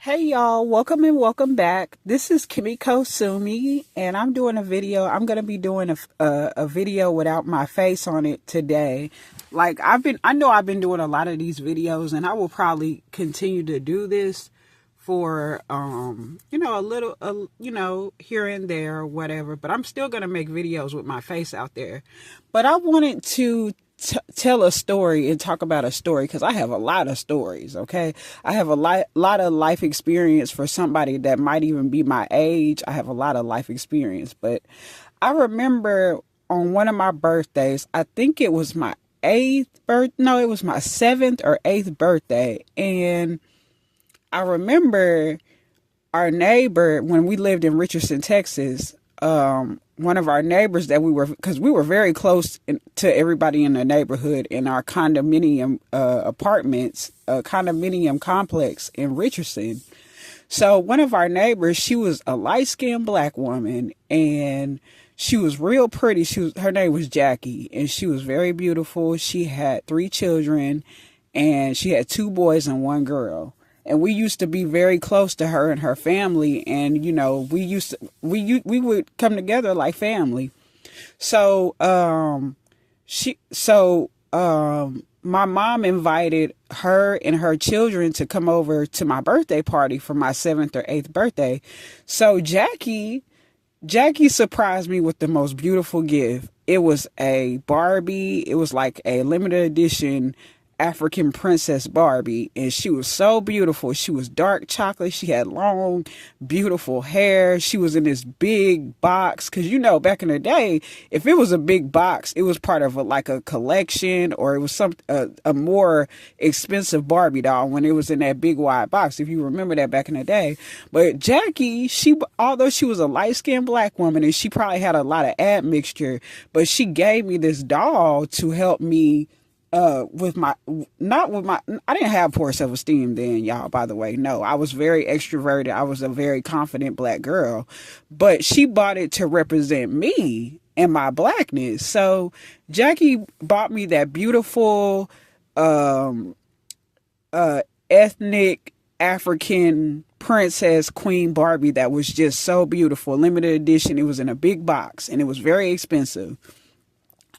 Hey y'all, welcome and welcome back. This is Kimiko Sumi, and I'm doing a video. I'm gonna be doing a video without my face on it today. I know I've been doing a lot of these videos, and I will probably continue to do this for a little, here and there or whatever. But I'm still gonna make videos with my face out there. But I wanted to tell a story and talk about a story because I have a lot of stories. Okay, I have a lot of life experience for somebody that might even be my age. I have a lot of life experience, but I remember on one of my birthdays, I think it was my it was my 7th or 8th birthday, and I remember our neighbor when we lived in Richardson, Texas. One of our neighbors that because we were very close to everybody in the neighborhood in our condominium apartments, condominium complex in Richardson. So one of our neighbors, she was a light-skinned black woman, and she was real pretty. Her name was Jackie, and she was very beautiful. She had 3 children, and she had 2 boys and 1 girl. And we used to be very close to her and her family. And, we would come together like family. So, my mom invited her and her children to come over to my birthday party for my 7th or 8th birthday. So Jackie surprised me with the most beautiful gift. It was a Barbie. It was like a limited edition African princess Barbie, and she was so beautiful. She was dark chocolate. She had long, beautiful hair. She was in this big box because back in the day, if it was a big box, it was part of a collection, or it was a more expensive Barbie doll when it was in that big wide box. If you remember that back in the day. But Jackie, although she was a light-skinned black woman and she probably had a lot of admixture, but she gave me this doll to help me I didn't have poor self-esteem then, y'all, by the way. No, I was very extroverted. I was a very confident black girl, but she bought it to represent me and my blackness. So Jackie bought me that beautiful, ethnic African princess Queen Barbie that was just so beautiful. Limited edition. It was in a big box and it was very expensive.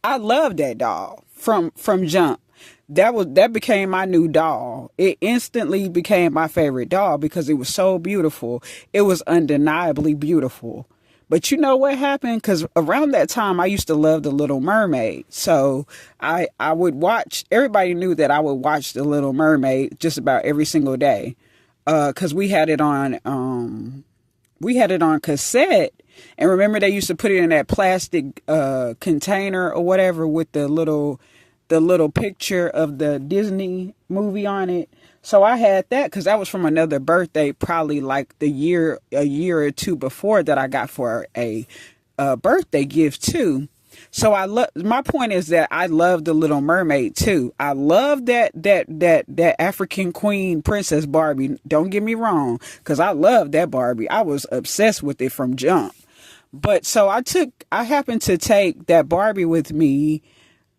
I loved that doll from jump. That became my new doll. It instantly became my favorite doll because it was so beautiful. It was undeniably beautiful. But you know what happened? Because around that time, I used to love The Little Mermaid. So I would watch, everybody knew that I would watch The Little Mermaid just about every single day. Because we had it on cassette. And remember, they used to put it in that plastic container or whatever with the little picture of the Disney movie on it. So I had that because that was from another birthday, probably like a year or 2 before that I got for a birthday gift too. So my point is that I love The Little Mermaid too. I love that African Queen Princess Barbie. Don't get me wrong, because I love that Barbie. I was obsessed with it from jump. But so I happened to take that Barbie with me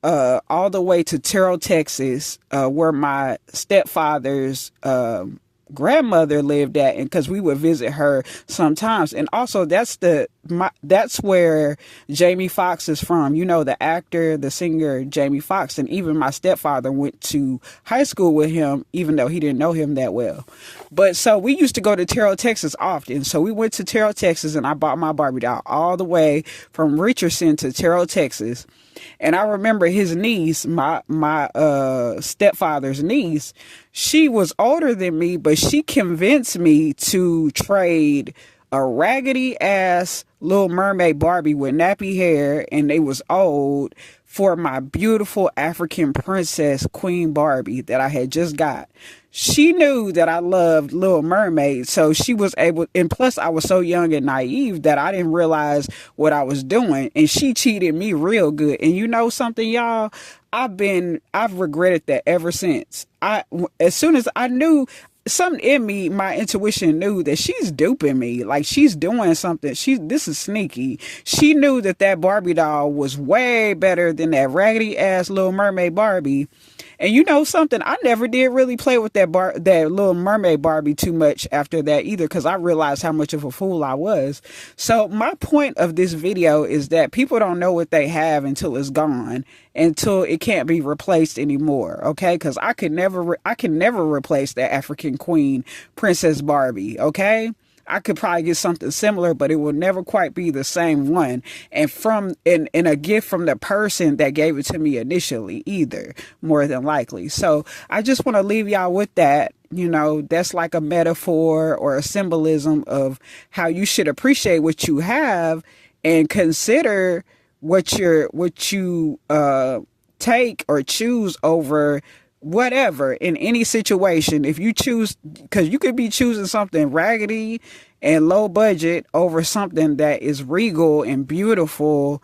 all the way to Terrell, Texas, where my stepfather's grandmother lived at, and because we would visit her sometimes. And also that's where Jamie Foxx is from, the actor, the singer Jamie Foxx. And even my stepfather went to high school with him, even though he didn't know him that well. But so we used to go to Terrell, Texas often. So we went to Terrell, Texas, and I bought my Barbie doll all the way from Richardson to Terrell, Texas. And I remember his niece, my stepfather's niece, she was older than me, but she convinced me to trade a raggedy ass Little Mermaid Barbie with nappy hair, and they was old, for my beautiful African princess Queen Barbie that I had just got. She knew that I loved Little Mermaid, so she was able, and plus I was so young and naive that I didn't realize what I was doing, and she cheated me real good. And you know something, y'all? I've regretted that ever since. As soon as I knew, something in me, my intuition knew that she's duping me. Like, she's doing something. This is sneaky. She knew that Barbie doll was way better than that raggedy ass Little Mermaid Barbie. And you know something, I never did really play with that Little Mermaid Barbie too much after that either, because I realized how much of a fool I was. So my point of this video is that people don't know what they have until it's gone, until it can't be replaced anymore. Okay, because I can never replace that African Queen Princess Barbie. Okay. I could probably get something similar, but it will never quite be the same one. And in a gift from the person that gave it to me initially either, more than likely. So I just want to leave y'all with that. You know, that's like a metaphor or a symbolism of how you should appreciate what you have and consider what you take or choose over whatever in any situation. If you choose, because you could be choosing something raggedy and low budget over something that is regal and beautiful,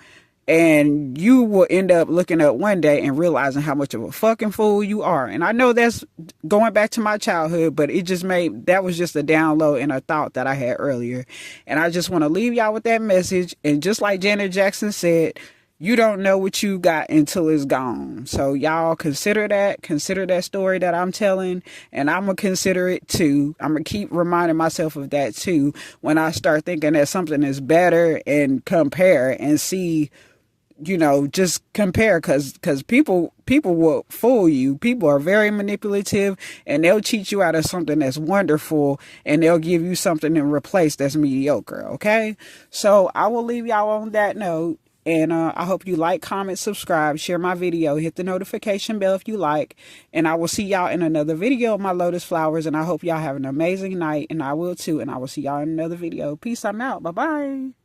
and you will end up looking up one day and realizing how much of a fucking fool you are. And I know that's going back to my childhood, but that was just a download and a thought that I had earlier. And I just want to leave y'all with that message. And just like Janet Jackson said, you don't know what you got until it's gone. So y'all consider that story that I'm telling, and I'm going to consider it too. I'm going to keep reminding myself of that too when I start thinking that something is better, and compare and see, you know, just compare, because people will fool you. People are very manipulative, and they'll cheat you out of something that's wonderful, and they'll give you something in replace that's mediocre. Okay. So I will leave y'all on that note. And I hope you like, comment, subscribe, share my video, hit the notification bell if you like. And I will see y'all in another video of my lotus flowers. And I hope y'all have an amazing night. And I will too. And I will see y'all in another video. Peace. I'm out. Bye-bye.